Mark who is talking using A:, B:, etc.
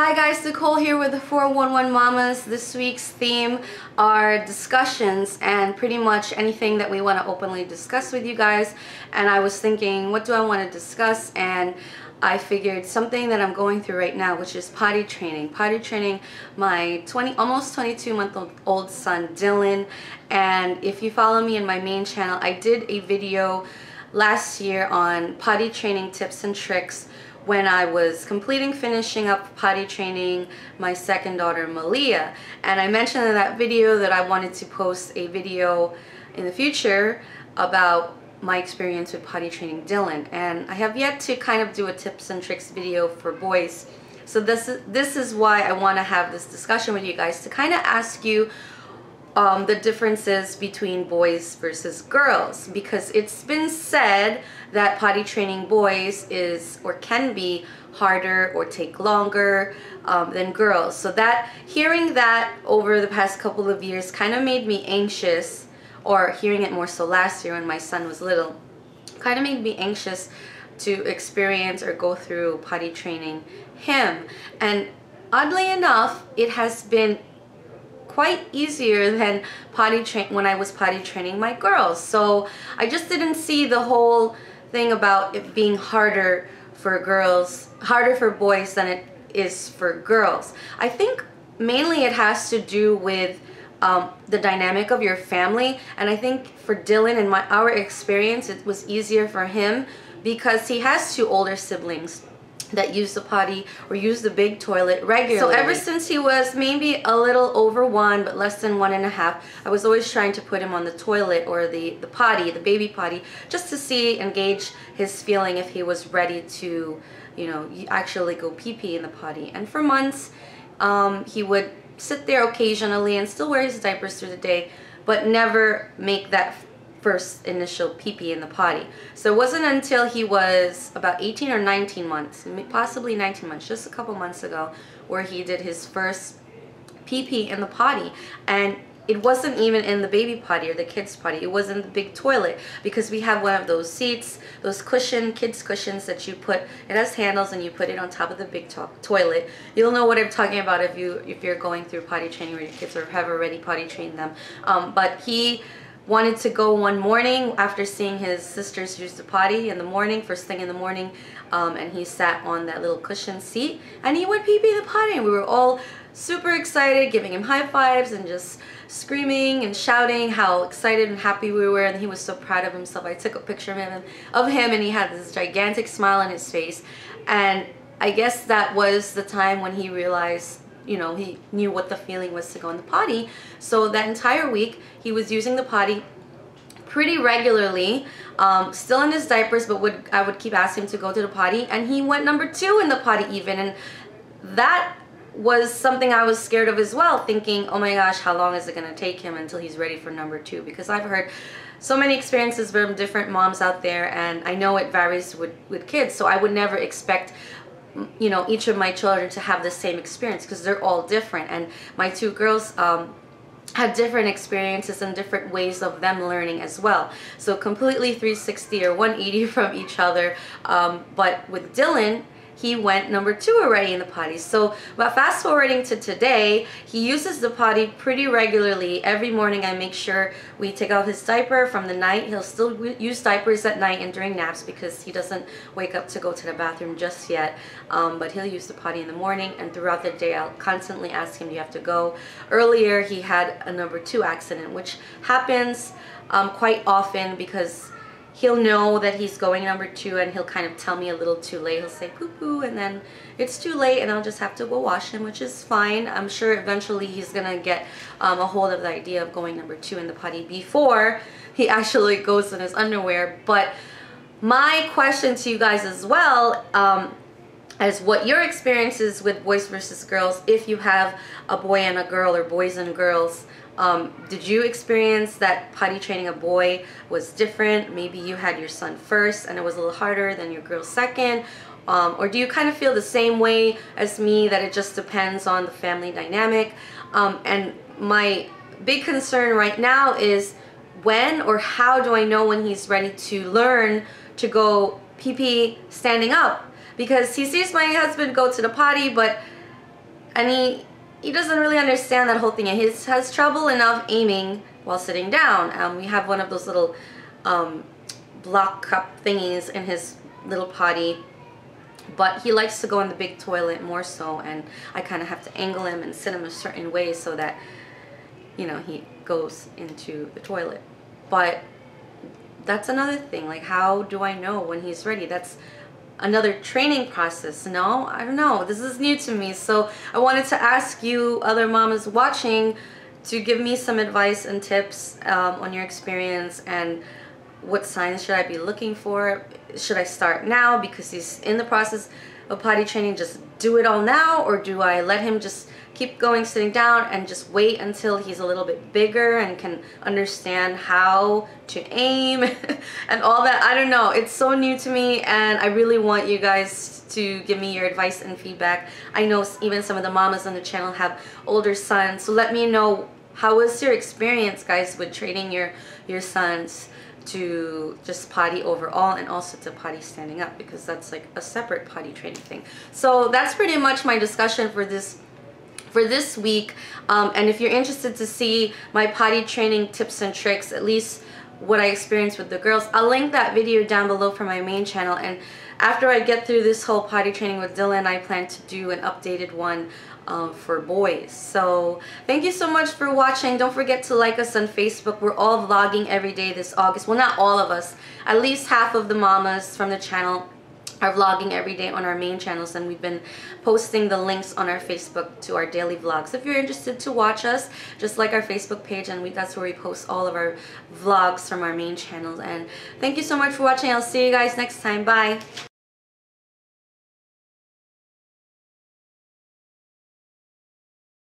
A: Hi guys, Nicole here with the 411 Mamas. This week's theme are discussions and pretty much anything that we want to openly discuss with you guys. And I was thinking, what do I want to discuss? And I figured something that I'm going through right now, which is potty training. Potty training my almost 22-month-old son, Dylan. And if you follow me in my main channel, I did a video last year on potty training tips and tricks when I was finishing up potty training my second daughter, Malia. And I mentioned in that video that I wanted to post a video in the future about my experience with potty training Dylan. And I have yet to kind of do a tips and tricks video for boys. So this is why I want to have this discussion with you guys, to kind of ask you the differences between boys versus girls, because it's been said that potty training boys is or can be harder or take longer than girls. So that hearing that over the past couple of years kind of made me anxious, or hearing it more so last year when my son was little, kind of made me anxious to experience or go through potty training him. And oddly enough, it has been quite easier than when I was potty training my girls. So I just didn't see the whole thing about it being harder for boys than it is for girls. I think mainly it has to do with the dynamic of your family. And I think for Dylan and our experience, it was easier for him because he has two older siblings that use the potty or use the big toilet regularly. So ever since he was maybe a little over 1 but less than 1.5, I was always trying to put him on the toilet or the potty, the baby potty, just to see and gauge his feeling if he was ready to, you know, actually go pee-pee in the potty. And for months he would sit there occasionally and still wear his diapers through the day, but never make that first initial pee-pee in the potty. So it wasn't until he was about 18 or 19 months, possibly 19 months, just a couple months ago, where he did his first pee-pee in the potty. And it wasn't even in the baby potty or the kids potty, it was in the big toilet, because we have one of those seats, those kids cushions that you put, it has handles and you put it on top of the big toilet. You'll know what I'm talking about if you're going through potty training with your kids or have already potty trained them. But he wanted to go one morning after seeing his sisters use the potty in the morning, first thing in the morning, and he sat on that little cushion seat and he went pee-pee the potty, and we were all super excited, giving him high fives and just screaming and shouting how excited and happy we were, and he was so proud of himself. I took a picture of him and he had this gigantic smile on his face, and I guess that was the time when he realized, you know, he knew what the feeling was to go in the potty. So that entire week he was using the potty pretty regularly, still in his diapers, but I would keep asking him to go to the potty, and he went number 2 in the potty even. And that was something I was scared of as well, thinking, oh my gosh, how long is it going to take him until he's ready for number 2? Because I've heard so many experiences from different moms out there, and I know it varies with kids, so I would never expect, you know, each of my children to have the same experience, because they're all different. And my 2 girls had different experiences and different ways of them learning as well, so completely 360 or 180 from each other. But with Dylan, he went number 2 already in the potty. So but fast forwarding to today, he uses the potty pretty regularly. Every morning I make sure we take out his diaper from the night. He'll still use diapers at night and during naps because he doesn't wake up to go to the bathroom just yet, but he'll use the potty in the morning, and throughout the day I'll constantly ask him, do you have to go? Earlier he had a number 2 accident, which happens quite often, because he'll know that he's going number 2 and he'll kind of tell me a little too late. He'll say poo-poo and then it's too late and I'll just have to go wash him, which is fine. I'm sure eventually he's gonna get a hold of the idea of going number 2 in the potty before he actually goes in his underwear. But my question to you guys as well, as what your experience is with boys versus girls, if you have a boy and a girl or boys and girls. Did you experience that potty training a boy was different? Maybe you had your son first and it was a little harder than your girl second. Or do you kind of feel the same way as me, that it just depends on the family dynamic? And my big concern right now is, when or how do I know when he's ready to learn to go pee-pee standing up? Because he sees my husband go to the potty, but and he doesn't really understand that whole thing. He has trouble enough aiming while sitting down. We have one of those little block cup thingies in his little potty, but he likes to go in the big toilet more so, and I kind of have to angle him and sit him a certain way so that, you know, he goes into the toilet. But that's another thing, like, how do I know when he's ready? That's another training process. No, I don't know, this is new to me. So I wanted to ask you other mamas watching to give me some advice and tips on your experience, and what signs should I be looking for. Should I start now because he's in the process of potty training, just do it all now, or do I let him just keep going sitting down and just wait until he's a little bit bigger and can understand how to aim and all that? I don't know, it's so new to me, and I really want you guys to give me your advice and feedback. I know even some of the mamas on the channel have older sons, so let me know, how was your experience, guys, with training your sons to just potty overall, and also to potty standing up, because that's like a separate potty training thing. So that's pretty much my discussion for this week. And if you're interested to see my potty training tips and tricks, at least what I experienced with the girls, I'll link that video down below for my main channel. And after I get through this whole potty training with Dylan, I plan to do an updated one for boys. So thank you so much for watching. Don't forget to like us on Facebook. We're all vlogging every day this August. Well, not all of us. At least half of the mamas from the channel are vlogging every day on our main channels, and we've been posting the links on our Facebook to our daily vlogs. If you're interested to watch us, just like our Facebook page, and that's where we post all of our vlogs from our main channels. And thank you so much for watching. I'll see you guys next time. Bye.